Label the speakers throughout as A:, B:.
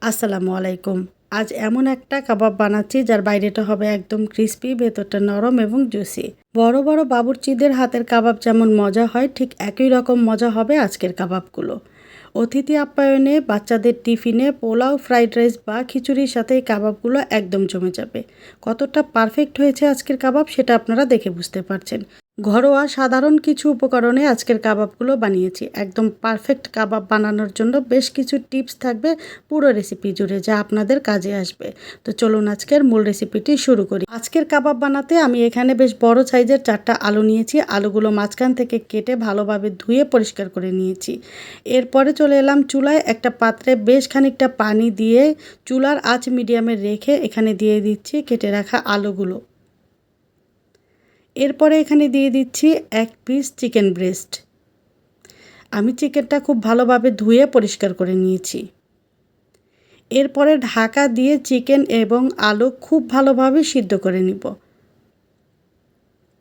A: আসসালামু আলাইকুম। আজ এমন একটা কাবাব বানাচ্ছি যার বাইরেটা হবে একদম ক্রিস্পি, ভেতরটা নরম এবং জুসি। বড় বড় বাবুর্চিদের হাতের কাবাব যেমন মজা হয়, ঠিক একই রকম মজা হবে আজকের কাবাবগুলো। অতিথি আপ্যায়নে, বাচ্চাদের টিফিনে, পোলাও, ফ্রাইড রাইস বা খিচুড়ির সাথে এই কাবাবগুলো একদম জমে যাবে। কতটা পারফেক্ট হয়েছে আজকের কাবাব সেটা আপনারা দেখে বুঝতে পারছেন। ঘরোয়া সাধারণ কিছু উপকরণে আজকের কাবাবগুলো বানিয়েছি। একদম পারফেক্ট কাবাব বানানোর জন্য বেশ কিছু টিপস থাকবে পুরো রেসিপি জুড়ে, যা আপনাদের কাজে আসবে। তো চলুন আজকের মূল রেসিপিটি শুরু করি। আজকের কাবাব বানাতে আমি এখানে বেশ বড় সাইজের 4টা আলু নিয়েছি। আলুগুলো মাঝখান থেকে কেটে ভালোভাবে ধুয়ে পরিষ্কার করে নিয়েছি। এরপরে চলে এলাম চুলায়। একটা পাত্রে বেশ খানিকটা পানি দিয়ে চুলার আঁচ মিডিয়ামে রেখে এখানে দিয়ে দিচ্ছি কেটে রাখা আলুগুলো। এরপরে এখানে দিয়ে দিচ্ছি 1 পিস চিকেন ব্রেস্ট। আমি চিকেনটা খুব ভালোভাবে ধুয়ে পরিষ্কার করে নিয়েছি। এরপরে ঢাকা দিয়ে চিকেন এবং আলু খুব ভালোভাবে সিদ্ধ করে নিব।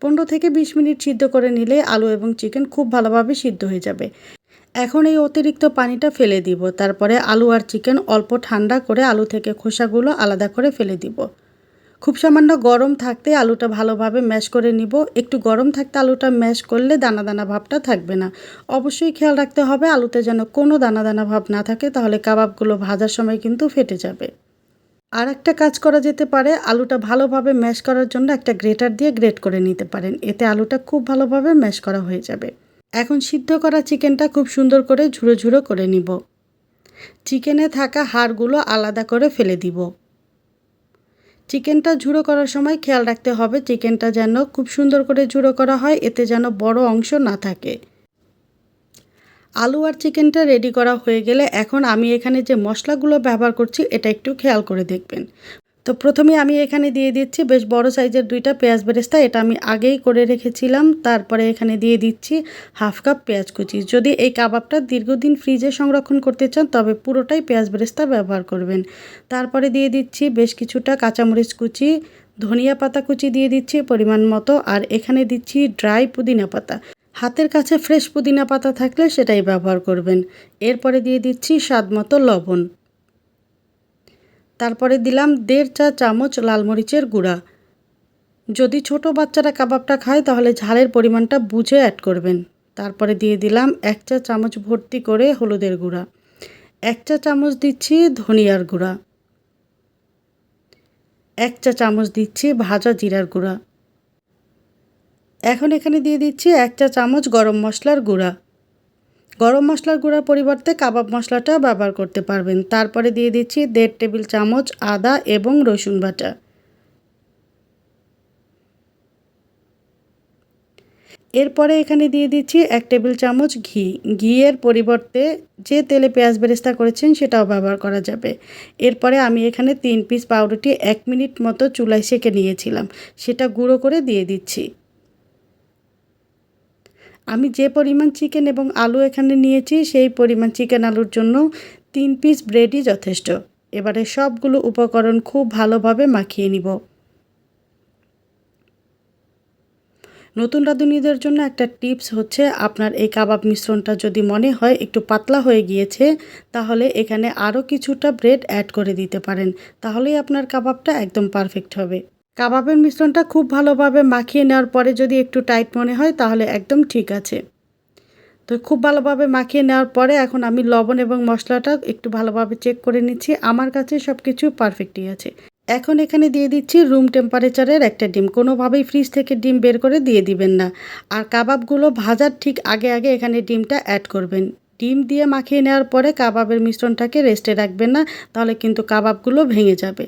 A: 15 থেকে 20 মিনিট সিদ্ধ করে নিলে আলু এবং চিকেন খুব ভালোভাবে সিদ্ধ হয়ে যাবে। এখন এই অতিরিক্ত পানিটা ফেলে দিব। তারপরে আলু আর চিকেন অল্প ঠান্ডা করে আলু থেকে খোসাগুলো আলাদা করে ফেলে দিব। খুব সামান্য গরম থাকতে আলুটা ভালোভাবে ম্যাশ করে নিব। একটু গরম থাকতে আলুটা ম্যাশ করলে দানা দানা ভাবটা থাকবে না। অবশ্যই খেয়াল রাখতে হবে আলুতে যেন কোনো দানা দানা ভাব না থাকে, তাহলে কাবাবগুলো ভাজার সময় কিন্তু ফেটে যাবে। আর একটা কাজ করা যেতে পারে, আলুটা ভালোভাবে ম্যাশ করার জন্য একটা গ্রেটার দিয়ে গ্রেট করে নিতে পারেন। এতে আলুটা খুব ভালোভাবে ম্যাশ করা হয়ে যাবে। এখন সিদ্ধ করা চিকেনটা খুব সুন্দর করে ঝুড়ো ঝুড়ো করে নিব। চিকেনে থাকা হাড়গুলো আলাদা করে ফেলে দিব। চিকেনটা ঝুড়ো করার সময় খেয়াল রাখতে হবে চিকেনটা যেন খুব সুন্দর করে ঝুড়ো করা হয়, এতে যেন বড় অংশ না থাকে। আলু আর চিকেনটা রেডি করা হয়ে গেলে এখন আমি এখানে যে মশলাগুলো ব্যবহার করছি এটা একটু খেয়াল করে দেখবেন। তো প্রথমে আমি এখানে দিয়ে দিচ্ছি বেশ বড় সাইজের 2টা পেঁয়াজ বেরেস্তা। এটা আমি আগেই করে রেখেছিলাম। তারপরে এখানে দিয়ে দিচ্ছি হাফ কাপ পেঁয়াজ কুচি। যদি এই কাবাবটা দীর্ঘদিন ফ্রিজে সংরক্ষণ করতে চান তবে পুরোটাই পেঁয়াজ বেরেস্তা ব্যবহার করবেন। তারপরে দিয়ে দিচ্ছি বেশ কিছুটা কাঁচামরিচ কুচি, ধনিয়া পাতা কুচি দিয়ে দিচ্ছি পরিমাণ মতো, আর এখানে দিচ্ছি ড্রাই পুদিনা পাতা। হাতের কাছে ফ্রেশ পুদিনা পাতা থাকলে সেটাই ব্যবহার করবেন। এরপরে দিয়ে দিচ্ছি স্বাদ মতো লবণ। তারপরে দিলাম 1.5 চা চামচ লাল মরিচের গুঁড়া। যদি ছোট বাচ্চারা কাবাবটা খায় তাহলে ঝালের পরিমাণটা বুঝে অ্যাড করবেন। তারপরে দিয়ে দিলাম 1 চা চামচ ভর্তি করে হলুদের গুঁড়া। 1 চা চামচ দিচ্ছি ধনিয়ার গুঁড়া। 1 চা চামচ দিচ্ছি ভাজা জিরার গুঁড়া। এখন এখানে দিয়ে দিচ্ছি 1 চা চামচ গরম মশলার গুঁড়া। গরম মশলার গুঁড়ার পরিবর্তে কাবাব মশলাটা ব্যবহার করতে পারবেন। তারপরে দিয়ে দিচ্ছি 1.5 টেবিল চামচ আদা এবং রসুন বাটা। এরপরে এখানে দিয়ে দিচ্ছি 1 টেবিল চামচ ঘি। ঘিয়ের পরিবর্তে যে তেলে পেঁয়াজ বেরেস্তা করেছেন সেটাও ব্যবহার করা যাবে। এরপরে আমি এখানে 3 পিস পাউরুটি 1 মিনিট মতো চুলায় সেঁকে নিয়েছিলাম, সেটা গুঁড়ো করে দিয়ে দিচ্ছি। আমি যে পরিমাণ চিকেন এবং আলু এখানে নিয়েছি সেই পরিমাণ চিকেন আলুর জন্য 3 পিস ব্রেডই যথেষ্ট। এবারে সবগুলো উপকরণ খুব ভালোভাবে মাখিয়ে নিব। নতুন রাঁধুনিদের জন্য একটা টিপস হচ্ছে, আপনার এই কাবাব মিশ্রণটা যদি মনে হয় একটু পাতলা হয়ে গিয়েছে তাহলে এখানে আরও কিছুটা ব্রেড অ্যাড করে দিতে পারেন। তাহলেই আপনার কাবাবটা একদম পারফেক্ট হবে। কাবাবের মিশ্রণটা খুব ভালোভাবে মাখিয়ে নেওয়ার পরে যদি একটু টাইট মনে হয় তাহলে একদম ঠিক আছে। তো খুব ভালোভাবে মাখিয়ে নেওয়ার পরে এখন আমি লবণ এবং মশলাটা একটু ভালোভাবে চেক করে নিচ্ছি। আমার কাছে সব কিছু পারফেক্টই আছে। এখন এখানে দিয়ে দিচ্ছি রুম টেম্পারেচারের একটা ডিম। কোনোভাবেই ফ্রিজ থেকে ডিম বের করে দিয়ে দিবেন না। আর কাবাবগুলো ভাজার ঠিক আগে আগে এখানে ডিমটা অ্যাড করবেন। ডিম দিয়ে মাখিয়ে নেওয়ার পরে কাবাবের মিশ্রণটাকে রেস্টে রাখবেন না, তাহলে কিন্তু কাবাবগুলো ভেঙে যাবে।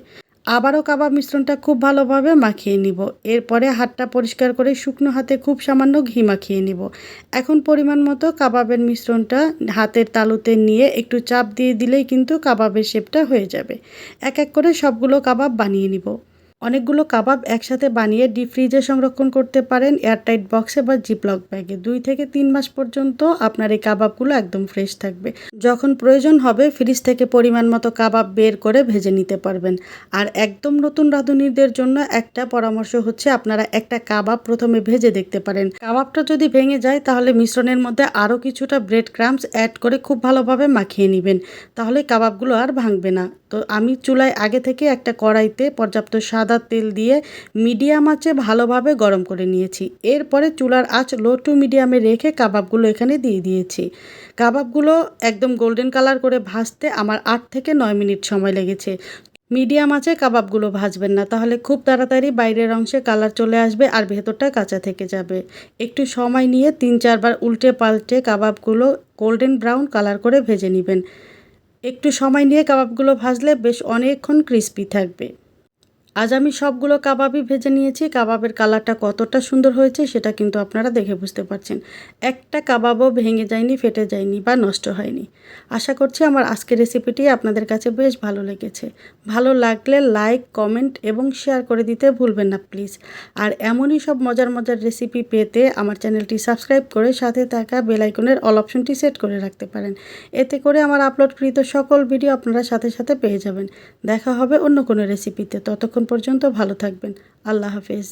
A: আবারও কাবাব মিশ্রণটা খুব ভালোভাবে মাখিয়ে নিব। এরপরে হাতটা পরিষ্কার করে শুকনো হাতে খুব সামান্য ঘি মাখিয়ে নিব। এখন পরিমাণ মতো কাবাবের মিশ্রণটা হাতের তালুতে নিয়ে একটু চাপ দিয়ে দিলেই কিন্তু কাবাবের শেপটা হয়ে যাবে। এক এক করে সবগুলো কাবাব বানিয়ে নিব। অনেকগুলো কাবাব একসাথে বানিয়ে ডিপ ফ্রিজে সংরক্ষণ করতে পারেন এয়ারটাইট বক্সে বা জিপলক ব্যাগে। 2 থেকে 3 মাস পর্যন্ত আপনার এই কাবাবগুলো একদম ফ্রেশ থাকবে। যখন প্রয়োজন হবে ফ্রিজ থেকে পরিমাণ মতো কাবাব বের করে ভেজে নিতে পারবেন। আর একদম নতুন রাঁধুনিদের জন্য একটা পরামর্শ হচ্ছে আপনারা একটা কাবাব প্রথমে ভেজে দেখতে পারেন। কাবাবটা যদি ভেঙে যায় তাহলে মিশ্রণের মধ্যে আরও কিছুটা ব্রেড ক্রাম্বস অ্যাড করে খুব ভালোভাবে মাখিয়ে নেবেন, তাহলে কাবাবগুলো আর ভাঙবে না। তো আমি চুলায় আগে থেকে একটা কড়াইতে পর্যাপ্ত সাদা তেল দিয়ে মিডিয়াম আঁচে ভালোভাবে গরম করে নিয়েছি। এরপরে চুলার আঁচ লো টু মিডিয়ামে রেখে কাবাবগুলো এখানে দিয়ে দিয়েছি। কাবাবগুলো একদম গোল্ডেন কালার করে ভাজতে আমার 8 থেকে 9 মিনিট সময় লেগেছে। মিডিয়াম আঁচে কাবাবগুলো ভাজবেন না, তাহলে খুব তাড়াতাড়ি বাইরের অংশে কালার চলে আসবে আর ভেতরটা কাঁচা থেকে যাবে। একটু সময় নিয়ে 3-4 বার উল্টে পাল্টে কাবাবগুলো গোল্ডেন ব্রাউন কালার করে ভেজে নেবেন। একটু সময় নিয়ে কাবাবগুলো ভাজলে বেশ অনেকক্ষণ ক্রিস্পি থাকবে। আজ আমি সবগুলো কাবাবই ভেজে নিয়েছি। কাবাবের কালারটা কতটা সুন্দর হয়েছে সেটা কিন্তু আপনারা দেখে বুঝতে পারছেন। একটা কাবাবও ভেঙে যায়নি, ফেটে যায়নি বা নষ্ট হয়নি। আশা করছি আমার আজকের রেসিপিটি আপনাদের কাছে বেশ ভালো লেগেছে। ভালো লাগলে লাইক, কমেন্ট এবং শেয়ার করে দিতে ভুলবেন না প্লিজ। আর এমনই সব মজার মজার রেসিপি পেতে আমার চ্যানেলটি সাবস্ক্রাইব করে সাথে থাকা বেল আইকনের অল অপশনটি সেট করে রাখতে পারেন। এতে করে আমার আপলোডকৃত সকল ভিডিও আপনারা সাথে সাথে পেয়ে যাবেন। দেখা হবে অন্য কোনো রেসিপিতে। ততক্ষণ পর্যন্ত ভালো থাকবেন। আল্লাহ হাফেজ।